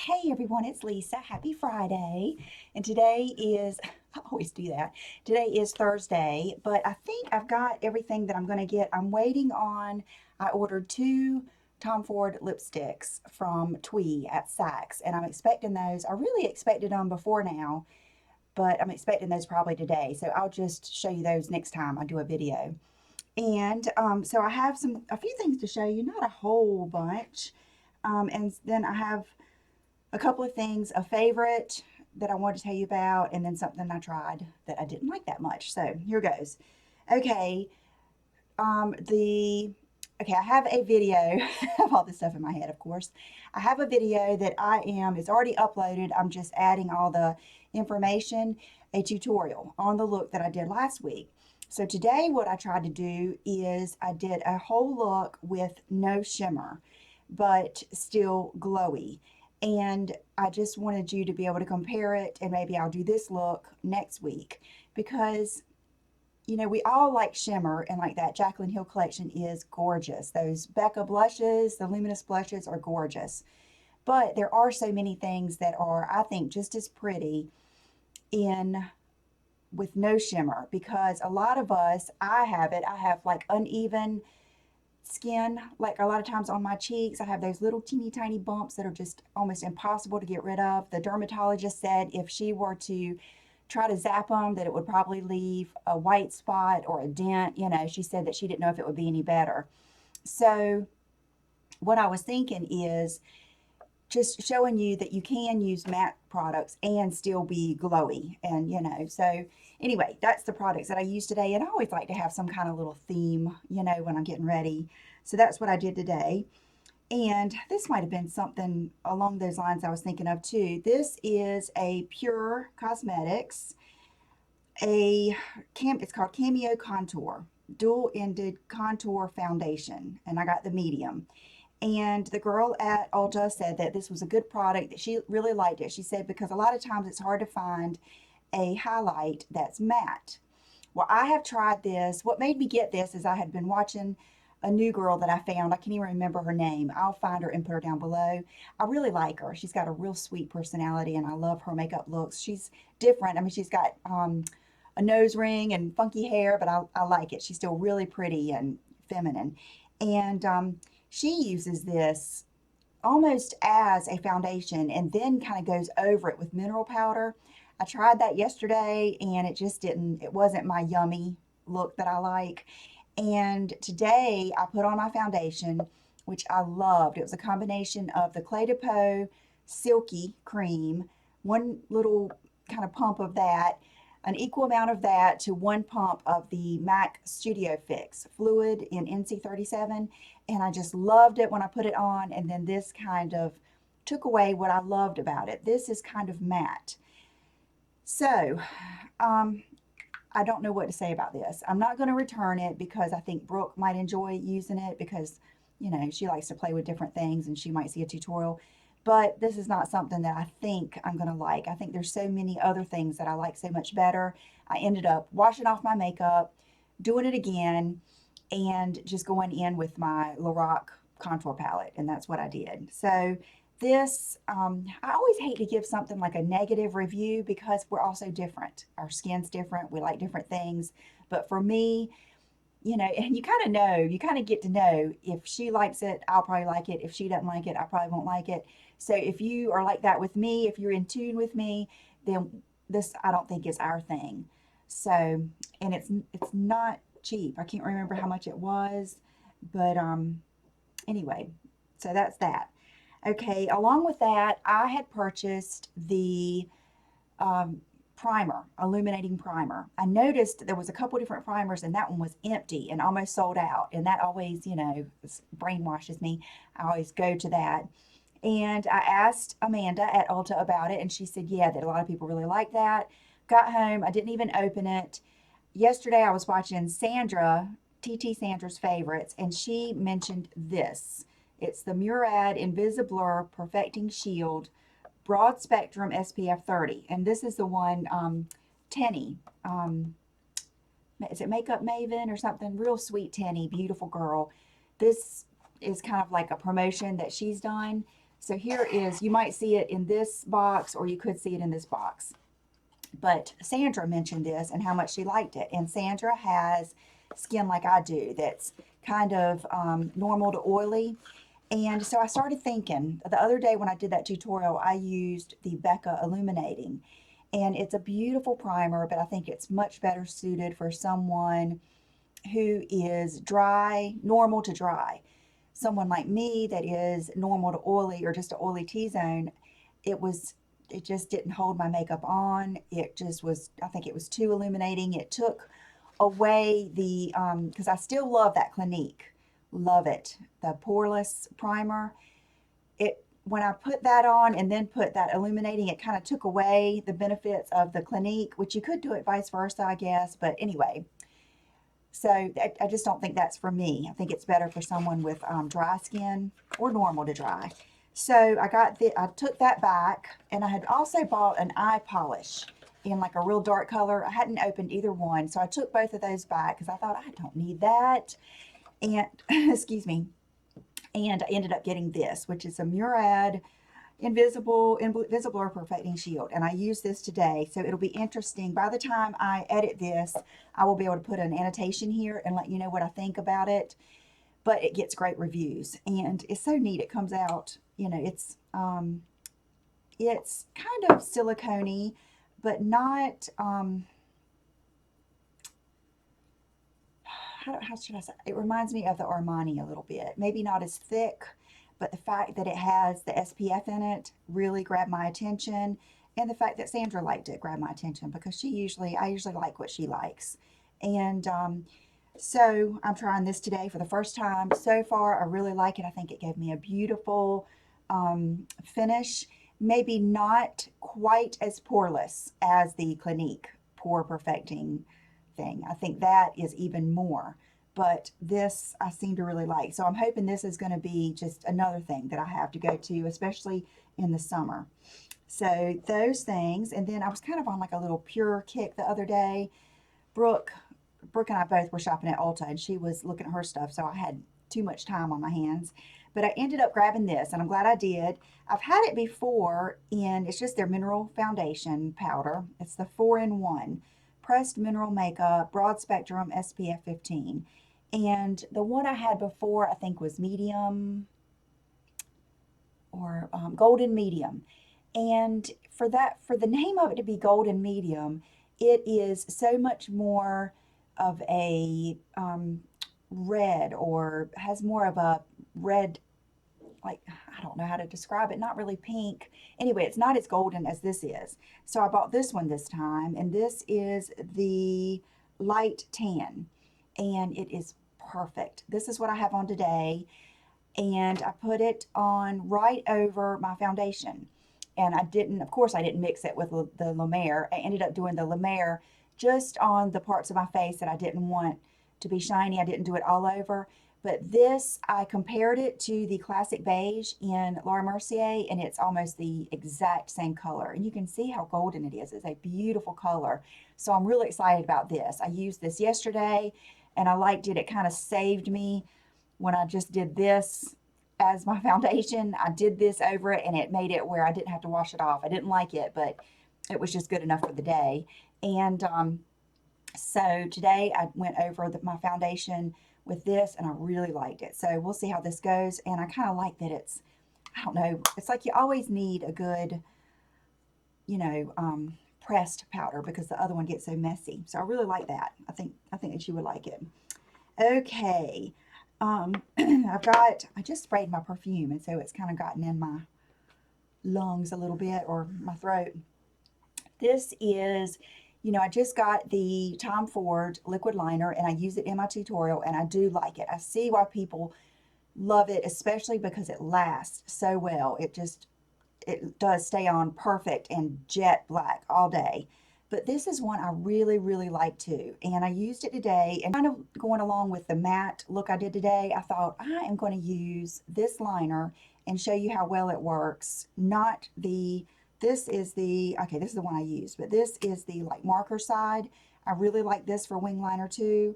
Hey everyone, it's Lisa. Happy Friday. And today is, I always do that. Today is Thursday, but I think I've got everything that I'm going to get. I ordered two Tom Ford lipsticks from Twee at Saks, and I'm expecting those. I really expected them before now, but I'm expecting those probably today. So I'll just show you those next time I do a video. And so I have a few things to show you, not a whole bunch. And then I have a couple of things, a favorite that I wanted to tell you about, and then something I tried that I didn't like that much. So here goes. Okay, the okay, I have a video. I have all this stuff in my head, of course. I have a video that it's already uploaded. I'm just adding all the information, a tutorial on the look that I did last week. So today what I tried to do is I did a whole look with no shimmer, but still glowy. And I just wanted you to be able to compare it, and maybe I'll do this look next week because we all like shimmer, and like that Jaclyn Hill collection is gorgeous. Those Becca blushes, the luminous blushes are gorgeous. But there are so many things that are, I think, just as pretty in with no shimmer, because a lot of us, I have like uneven skin, like a lot of times on my cheeks. I have those little teeny tiny bumps that are just almost impossible to get rid of. The dermatologist said if she were to try to zap them, that it would probably leave a white spot or a dent. She said that she didn't know if it would be any better. So what I was thinking is just showing you that you can use matte products and still be glowy. And so anyway, that's the products that I use today. And I always like to have some kind of little theme, when I'm getting ready. So that's what I did today. And this might have been something along those lines I was thinking of too. This is a Pure Cosmetics, it's called Cameo Contour, dual-ended contour foundation, and I got the medium. And the girl at Ulta said that this was a good product, that she really liked it. She said because a lot of times it's hard to find a highlight that's matte. Well, I have tried this. What made me get this is I had been watching a new girl that I found. I can't even remember her name. I'll find her and put her down below. I really like her. She's got a real sweet personality, and I love her makeup looks. She's different. I mean, she's got a nose ring and funky hair, but I like it. She's still really pretty and feminine. And she uses this almost as a foundation and then kind of goes over it with mineral powder. I tried that yesterday and it wasn't my yummy look that I like. And today I put on my foundation, which I loved. It was a combination of the Clé de Peau Silky Cream, one little kind of pump of that, an equal amount of that to one pump of the MAC Studio Fix Fluid in NC37. And I just loved it when I put it on. And then this kind of took away what I loved about it. This is kind of matte. So, I don't know what to say about this. I'm not going to return it because I think Brooke might enjoy using it because, she likes to play with different things and she might see a tutorial. But this is not something that I think I'm going to like. I think there's so many other things that I like so much better. I ended up washing off my makeup, doing it again, and just going in with my Lorac contour palette, and that's what I did. So this, I always hate to give something like a negative review because we're all so different. Our skin's different. We like different things. But for me, and you kind of get to know if she likes it, I'll probably like it. If she doesn't like it, I probably won't like it. So if you are like that with me, if you're in tune with me, then this I don't think is our thing. So, and it's not cheap. I can't remember how much it was, but anyway, so that's that. Okay, along with that, I had purchased the um, primer, illuminating primer. I noticed there was a couple different primers and that one was empty and almost sold out. And that always, brainwashes me. I always go to that. And I asked Amanda at Ulta about it, and she said, yeah, that a lot of people really like that. Got home, I didn't even open it. Yesterday I was watching TT Sandra's favorites, and she mentioned this. It's the Murad Invisiblur Perfecting Shield Broad Spectrum SPF 30. And this is the one, Tenny. Is it Makeup Maven or something? Real sweet Tenny, beautiful girl. This is kind of like a promotion that she's done. So here is, you might see it in this box or you could see it in this box. But Sandra mentioned this and how much she liked it. And Sandra has skin like I do that's kind of normal to oily. And so I started thinking, the other day when I did that tutorial, I used the Becca Illuminating. And it's a beautiful primer, but I think it's much better suited for someone who is dry, normal to dry. Someone like me that is normal to oily or just an oily T-zone, it just didn't hold my makeup on. It just was, I think it was too illuminating. It took away the, because I still love that Clinique. Love it. The poreless primer. When I put that on and then put that illuminating, it kind of took away the benefits of the Clinique, which you could do it vice versa, I guess. But anyway, so I just don't think that's for me. I think it's better for someone with dry skin or normal to dry. So I took that back, and I had also bought an eye polish in like a real dark color. I hadn't opened either one, so I took both of those back because I thought I don't need that. And excuse me. And I ended up getting this, which is a Murad Invisible Perfecting Shield, and I use this today, so it'll be interesting. By the time I edit this, I will be able to put an annotation here and let you know what I think about it. But it gets great reviews, and it's so neat. It comes out, you know, it's kind of silicone-y, but not how should I say? It reminds me of the Armani a little bit. Maybe not as thick, but the fact that it has the SPF in it really grabbed my attention. And the fact that Sandra liked it grabbed my attention because I usually like what she likes. And so I'm trying this today for the first time. So far, I really like it. I think it gave me a beautiful finish. Maybe not quite as poreless as the Clinique Pore Perfecting thing. I think that is even more. But this I seem to really like. So I'm hoping this is going to be just another thing that I have to go to, especially in the summer. So those things. And then I was kind of on like a little pure kick the other day. Brooke and I both were shopping at Ulta, and she was looking at her stuff, so I had too much time on my hands. But I ended up grabbing this, and I'm glad I did. I've had it before, and it's just their mineral foundation powder. It's the 4-in-1 pressed mineral makeup, broad spectrum, SPF 15. And the one I had before, I think, was medium or golden medium. And for the name of it to be golden medium, it is so much more of a red, or has more of a red, like, I don't know how to describe it, not really pink. Anyway, it's not as golden as this is. So I bought this one this time, and this is the light tan, and it is perfect. This is what I have on today, and I put it on right over my foundation. And of course I didn't mix it with the La Mer. I ended up doing the La Mer just on the parts of my face that I didn't want to be shiny. I didn't do it all over. But this, I compared it to the Classic Beige in Laura Mercier, and it's almost the exact same color. And you can see how golden it is. It's a beautiful color. So I'm really excited about this. I used this yesterday, and I liked it. It kind of saved me when I just did this as my foundation. I did this over it, and it made it where I didn't have to wash it off. I didn't like it, but it was just good enough for the day. And so today I went over my foundation with this, and I really liked it. So we'll see how this goes. And I kind of like that it's, I don't know, it's like you always need a good, you know, pressed powder because the other one gets so messy. So I really like that. I think that you would like it. Okay. I just sprayed my perfume, and so it's kind of gotten in my lungs a little bit, or my throat. This is, you know, I just got the Tom Ford liquid liner, and I use it in my tutorial, and I do like it. I see why people love it, especially because it lasts so well. It does stay on perfect and jet black all day. But this is one I really, really like too. And I used it today, and kind of going along with the matte look I did today, I thought I am going to use this liner and show you how well it works. This is the one I used, but this is the like marker side. I really like this for wing liner too,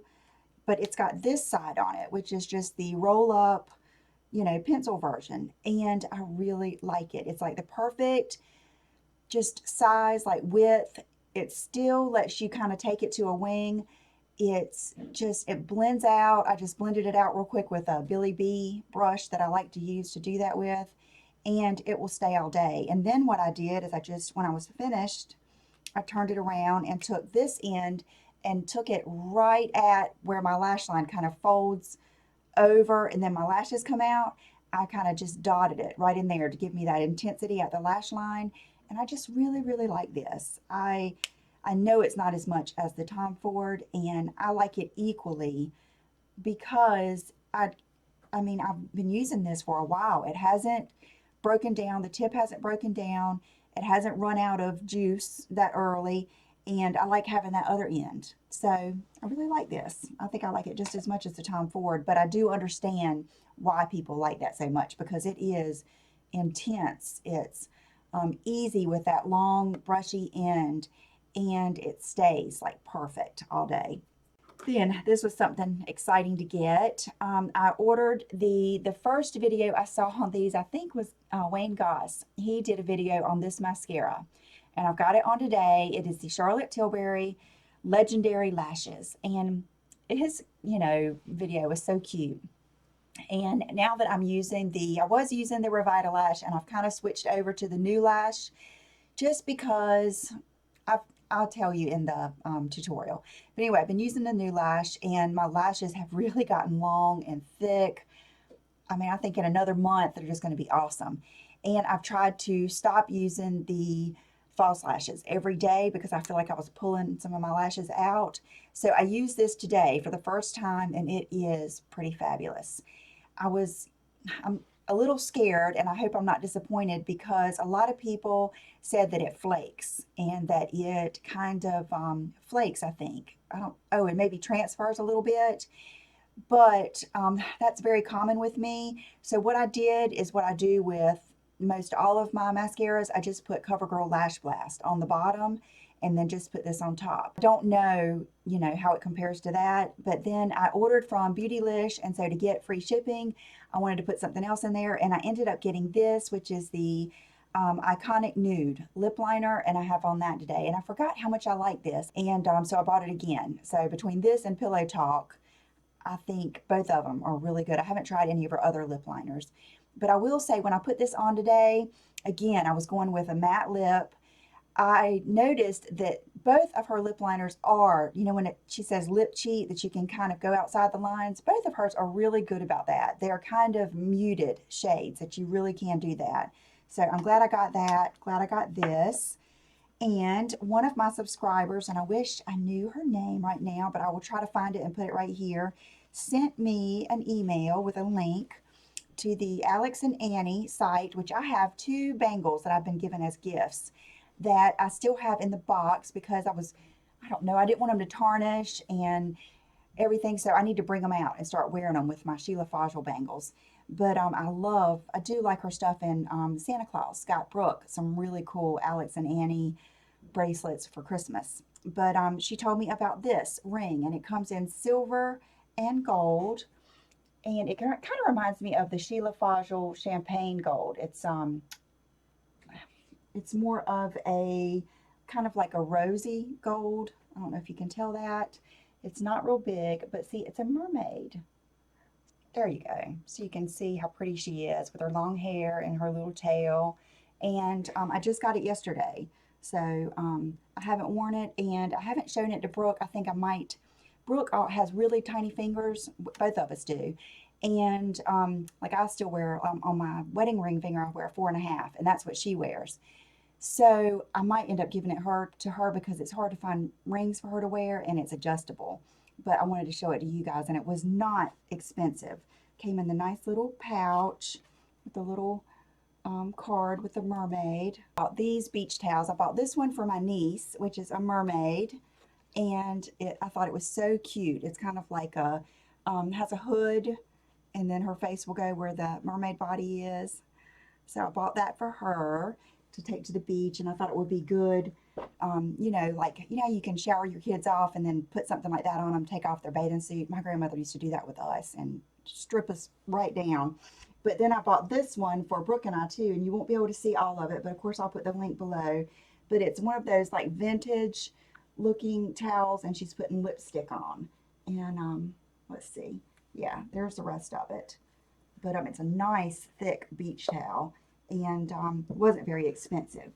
but it's got this side on it, which is just the roll up you know, pencil version, and I really like it. It's like the perfect just size, like width. It still lets you kind of take it to a wing. It's just, it blends out. I just blended it out real quick with a Billy B brush that I like to use to do that with, and it will stay all day. And then what I did is I just, when I was finished, I turned it around and took this end and took it right at where my lash line kind of folds over and then my lashes come out. I kind of just dotted it right in there to give me that intensity at the lash line. And I just really, really like this. I know it's not as much as the Tom Ford, and I like it equally because I mean, I've been using this for a while. It hasn't broken down. The tip hasn't broken down. It hasn't run out of juice that early. And I like having that other end. So I really like this. I think I like it just as much as the Tom Ford, but I do understand why people like that so much because it is intense. It's easy with that long brushy end, and it stays like perfect all day. Then this was something exciting to get. I ordered the first video I saw on these, I think was Wayne Goss. He did a video on this mascara, and I've got it on today. It is the Charlotte Tilbury Legendary Lashes, and his, you know, video was so cute. And now that I'm using I was using the Revitalash, and I've kind of switched over to the New Lash just because I'll tell you in the tutorial. But anyway, I've been using the New Lash, and my lashes have really gotten long and thick. I mean, I think in another month they're just going to be awesome. And I've tried to stop using the false lashes every day because I feel like I was pulling some of my lashes out. So I used this today for the first time, and it is pretty fabulous. I'm a little scared, and I hope I'm not disappointed because a lot of people said that it flakes and that it kind of flakes, I think. I don't, oh, and maybe transfers a little bit, but that's very common with me. So what I did is what I do with most all of my mascaras. I just put CoverGirl Lash Blast on the bottom and then just put this on top. I don't know, you know, how it compares to that, but then I ordered from Beautylish, and so to get free shipping, I wanted to put something else in there, and I ended up getting this, which is the Iconic Nude Lip Liner, and I have on that today, and I forgot how much I like this, and so I bought it again. So between this and Pillow Talk, I think both of them are really good. I haven't tried any of her other lip liners, but I will say when I put this on today, again, I was going with a matte lip. I noticed that both of her lip liners are, you know, when she says lip cheat, that you can kind of go outside the lines, both of hers are really good about that. They're kind of muted shades that you really can do that. So I'm glad I got that, glad I got this. And one of my subscribers, and I wish I knew her name right now, but I will try to find it and put it right here, sent me an email with a link to the Alex and Annie site, which I have 2 bangles that I've been given as gifts that I still have in the box because I don't know, I didn't want them to tarnish and everything, so I need to bring them out and start wearing them with my Sheila Fajl bangles. But I do like her stuff in Santa Claus. Scott Brooke, some really cool Alex and Annie bracelets for Christmas. But she told me about this ring, and it comes in silver and gold, and it kind of reminds me of the Sheila Fajl champagne gold. It's more of a kind of like a rosy gold. I don't know if you can tell that. It's not real big, but see, it's a mermaid. There you go. So you can see how pretty she is with her long hair and her little tail. And I just got it yesterday. So I haven't worn it, and I haven't shown it to Brooke. I think I might. Brooke has really tiny fingers. Both of us do. And like I still wear on my wedding ring finger, I wear 4.5, and that's what she wears. So I might end up giving it to her because it's hard to find rings for her to wear, and it's adjustable. But I wanted to show it to you guys, and it was not expensive. Came in the nice little pouch with the little card with the mermaid. I bought these beach towels. I bought this one for my niece, which is a mermaid, and I thought it was so cute. It's kind of like has a hood, and then her face will go where the mermaid body is. So I bought that for her to take to the beach, and I thought it would be good. You know, like, you know, you can shower your kids off and then put something like that on them, take off their bathing suit. My grandmother used to do that with us and strip us right down. But then I bought this one for Brooke and I too, and you won't be able to see all of it, but of course I'll put the link below. But it's one of those like vintage looking towels, and she's putting lipstick on. And let's see. Yeah, there's the rest of it. But it's a nice thick beach towel, and it wasn't very expensive.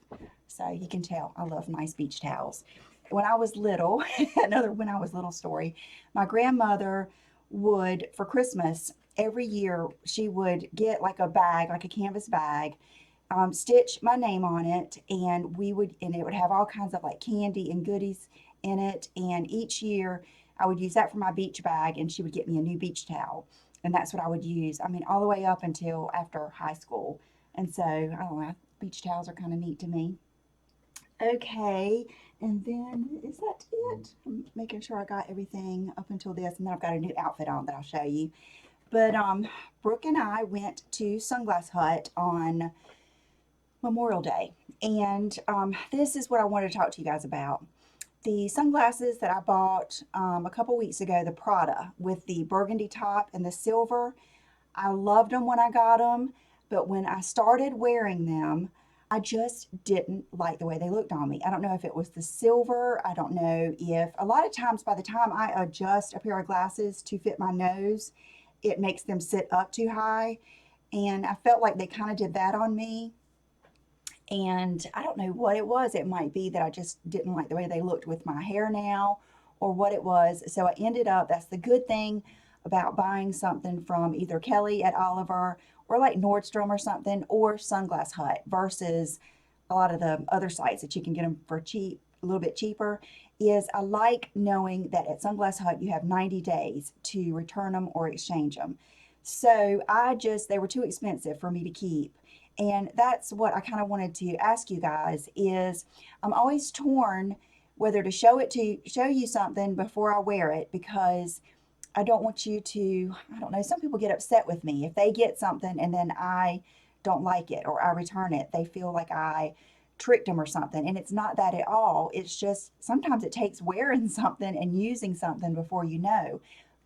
So you can tell I love nice beach towels. When I was little, another when I was little story, my grandmother would, for Christmas, every year she would get like a bag, like a canvas bag, stitch my name on it, and it would have all kinds of like candy and goodies in it. And each year I would use that for my beach bag, and she would get me a new beach towel. And that's what I would use. I mean, all the way up until after high school. And so, I don't know, beach towels are kind of neat to me. Okay, and then is that it? I'm making sure I got everything up until this, and then I've got a new outfit on that I'll show you. But Brooke and I went to Sunglass Hut on Memorial Day, and this is what I wanted to talk to you guys about. The sunglasses that I bought a couple weeks ago, the Prada with the burgundy top and the silver, I loved them when I got them, but when I started wearing them, I just didn't like the way they looked on me. I don't know if it was the silver. I don't know if a lot of times by the time I adjust a pair of glasses to fit my nose, it makes them sit up too high. And I felt like they kind of did that on me. And I don't know what it was. It might be that I just didn't like the way they looked with my hair now, or what it was. So I ended up, that's the good thing about buying something from either Kelly at Oliver or like Nordstrom or something, or Sunglass Hut versus a lot of the other sites that you can get them for cheap, a little bit cheaper, is I like knowing that at Sunglass Hut you have 90 days to return them or exchange them. So they were too expensive for me to keep. And that's what I kind of wanted to ask you guys is I'm always torn whether to show you something before I wear it, because I don't want you to, I don't know, some people get upset with me if they get something and then I don't like it or I return it. They feel like I tricked them or something. And it's not that at all. It's just sometimes it takes wearing something and using something before you know.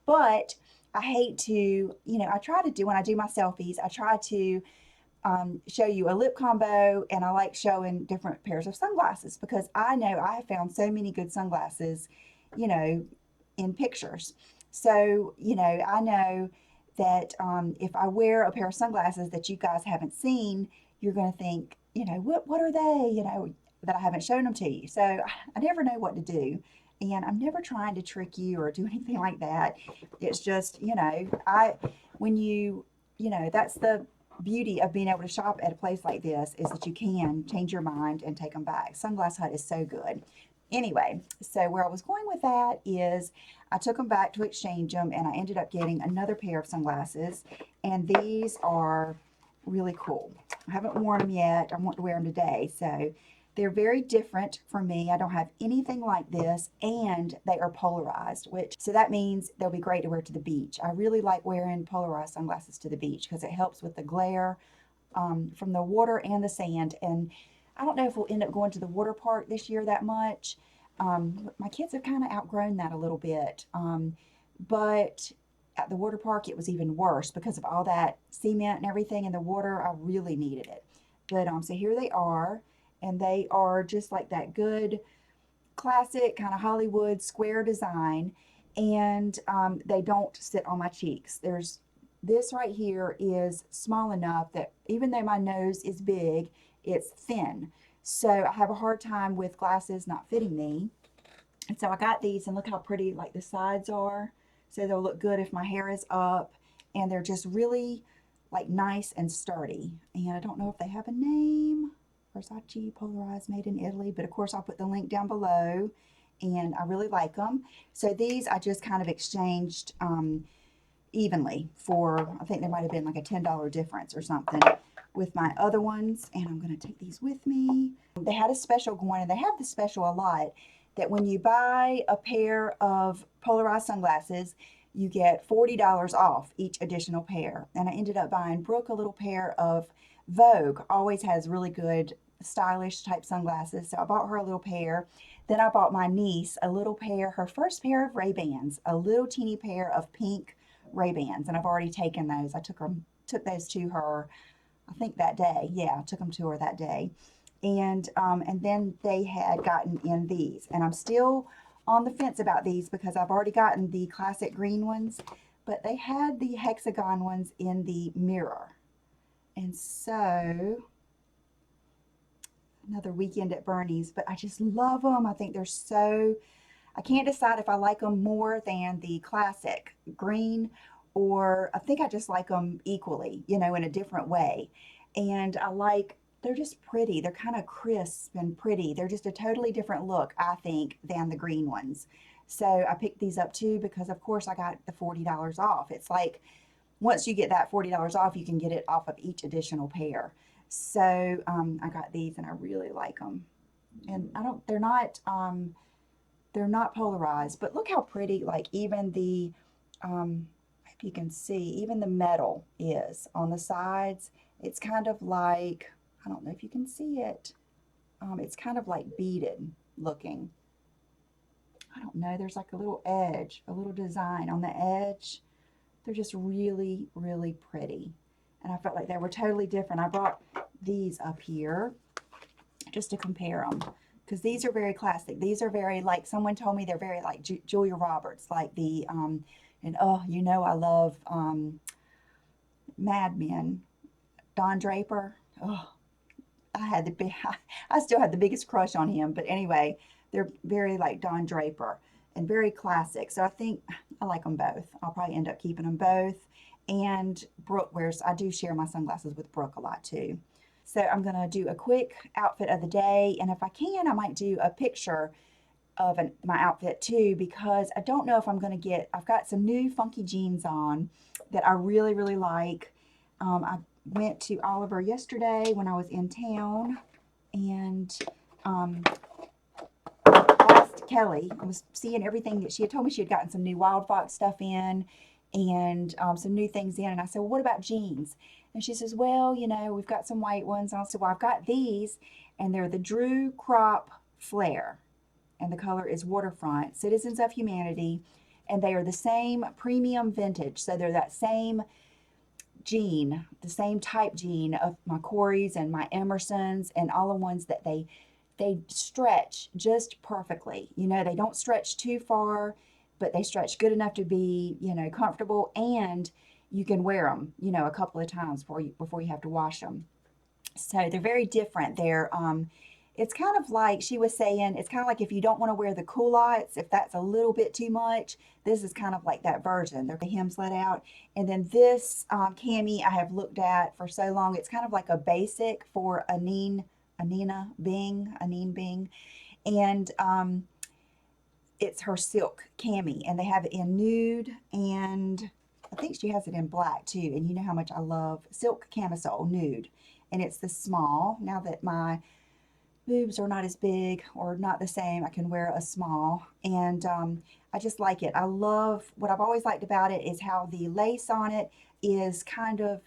But I hate to, I try to do, when I do my selfies, I try to show you a lip combo, and I like showing different pairs of sunglasses because I know I have found so many good sunglasses, you know, in pictures. So, I know that if I wear a pair of sunglasses that you guys haven't seen, you're going to think, what are they, that I haven't shown them to you. So I never know what to do. And I'm never trying to trick you or do anything like that. It's just, when that's the beauty of being able to shop at a place like this, is that you can change your mind and take them back. Sunglass Hut is so good. Anyway, so where I was going with that is I took them back to exchange them, and I ended up getting another pair of sunglasses, and these are really cool. I haven't worn them yet. I want to wear them today. So they're very different for me. I don't have anything like this, and they are polarized, so that means they'll be great to wear to the beach. I really like wearing polarized sunglasses to the beach because it helps with the glare from the water and the sand. And I don't know if we'll end up going to the water park this year that much. My kids have kind of outgrown that a little bit. But at the water park, it was even worse because of all that cement and everything in the water. I really needed it. But so here they are, and they are just like that good classic kind of Hollywood square design, and they don't sit on my cheeks. This right here is small enough that even though my nose is big, it's thin. So I have a hard time with glasses not fitting me. And so I got these, and look how pretty like the sides are. So they'll look good if my hair is up, and they're just really like nice and sturdy. And I don't know if they have a name. Versace polarized, made in Italy, but of course I'll put the link down below, and I really like them. So these I just kind of exchanged evenly for, I think there might have been like a $10 difference or something with my other ones, and I'm going to take these with me. They had a special going, and they have the special a lot, that when you buy a pair of polarized sunglasses, you get $40 off each additional pair. And I ended up buying Brooke a little pair of Vogue, always has really good stylish type sunglasses. So I bought her a little pair. Then I bought my niece a little pair, her first pair of Ray-Bans, a little teeny pair of pink Ray-Bans. And I've already taken those. I took her took those to her, I think that day. Yeah, I took them to her that day. And then they had gotten in these. And I'm still on the fence about these because I've already gotten the classic green ones. But they had the hexagon ones in the mirror. And so, another weekend at Bernie's. But I just love them. I think they're so... I can't decide if I like them more than the classic green, or I think I just like them equally, you know, in a different way. And they're just pretty. They're kind of crisp and pretty. They're just a totally different look, I think, than the green ones. So I picked these up too because, of course, I got the $40 off. It's like once you get that $40 off, you can get it off of each additional pair. So I got these and I really like them. And they're not polarized, but look how pretty, like even the, if you can see, even the metal is on the sides. It's kind of like, I don't know if you can see it. It's kind of like beaded looking. I don't know, there's like a little edge, a little design on the edge. They're just really, really pretty. And I felt like they were totally different. I brought these up here just to compare them, because these are very classic. These are very, like, someone told me they're very like Julia Roberts, like the, and oh, you know, I love Mad Men, Don Draper. Oh, I still had the biggest crush on him. But anyway, they're very like Don Draper and very classic. So I think I like them both. I'll probably end up keeping them both. And Brooke wears, I do share my sunglasses with Brooke a lot too. So I'm going to do a quick outfit of the day. And if I can, I might do a picture of my outfit too, because I don't know if I'm going to get, I've got some new funky jeans on that I really, really like. I went to Oliver yesterday when I was in town, and asked Kelly. I was seeing everything that she had told me. She had gotten some new Wild Fox stuff in, and some new things in. And I said, well, what about jeans? And she says, well, you know, we've got some white ones. And I said, well, I've got these, and they're the Drew Crop Flare, and the color is Waterfront, Citizens of Humanity, and they are the same premium vintage. So they're that same jean, the same type jean of my Corys and my Emersons, and all the ones that they stretch just perfectly. You know, they don't stretch too far, but they stretch good enough to be, you know, comfortable, and you can wear them, you know, a couple of times before you have to wash them. So they're very different. They're it's kind of like she was saying, it's kind of like if you don't want to wear the culottes, if that's a little bit too much, this is kind of like that version. They're the hems let out. And then this cami I have looked at for so long. It's kind of like a basic for Anine Bing. And it's her silk cami. And they have it in nude, and I think she has it in black too. And you know how much I love silk camisole nude. And it's the small. Now that my boobs are not as big or not the same, I can wear a small. And I just like it. I love, what I've always liked about it is how the lace on it is kind of,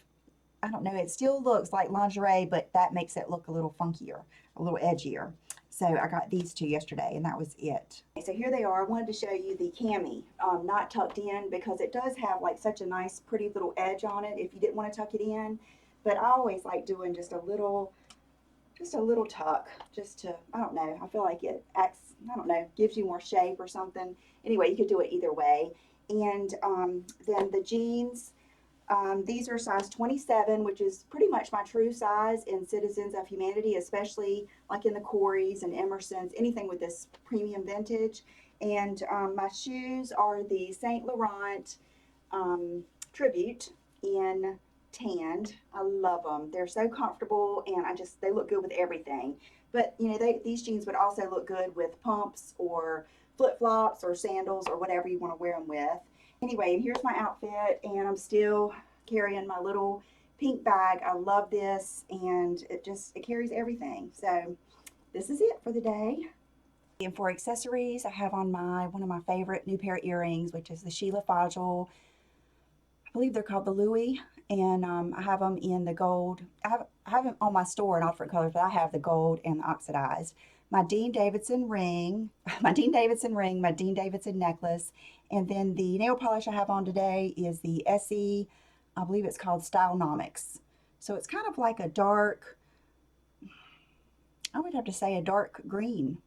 I don't know, it still looks like lingerie, but that makes it look a little funkier, a little edgier. So I got these two yesterday, and that was it. Okay, so here they are. I wanted to show you the cami, not tucked in, because it does have like such a nice pretty little edge on it if you didn't want to tuck it in. But I always like doing just a little tuck, just to, I don't know, I feel like it acts, I don't know, gives you more shape or something. Anyway, you could do it either way. And then the jeans, these are size 27, which is pretty much my true size in Citizens of Humanity, especially like in the Corys and Emersons, anything with this premium vintage. And my shoes are the Saint Laurent Tribute in tanned. I love them. They're so comfortable, and they look good with everything. But you know, these jeans would also look good with pumps or flip-flops or sandals or whatever you want to wear them with. Anyway, and here's my outfit, and I'm still carrying my little pink bag. I love this, and it carries everything. So this is it for the day. And for accessories, I have on one of my favorite new pair of earrings, which is the Sheila Fagel. I believe they're called the Louis, and I have them in the gold. I have them on my store in all different colors, but I have the gold and the oxidized. My Dean Davidson ring, my Dean Davidson necklace, and then the nail polish I have on today is the Essie I believe it's called Stylenomics. So it's kind of like a dark, I would have to say a dark green,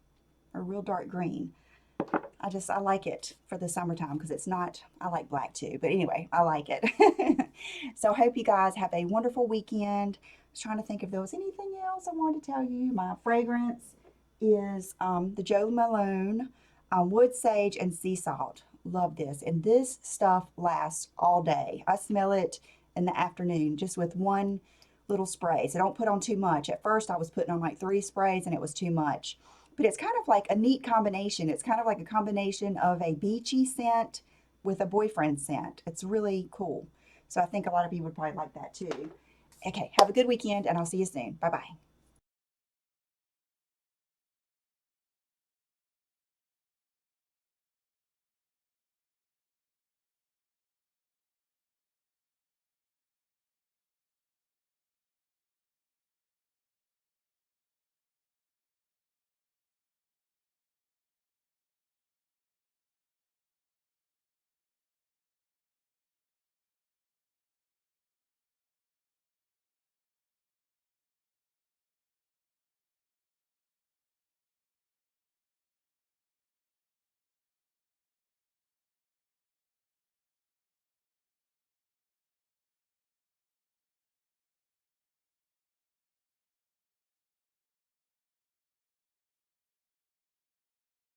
a real dark green. I like it for the summertime because it's not, I like black too, but anyway, I like it. So I hope you guys have a wonderful weekend. I was trying to think if there was anything else I wanted to tell you. My fragrance is the Jo Malone Wood Sage and Sea Salt. Love this. And this stuff lasts all day. I smell it in the afternoon just with one little spray. So don't put on too much. At first I was putting on like 3 sprays and it was too much. But it's kind of like a neat combination. It's kind of like a combination of a beachy scent with a boyfriend scent. It's really cool. So I think a lot of you would probably like that too. Okay, have a good weekend and I'll see you soon. Bye-bye.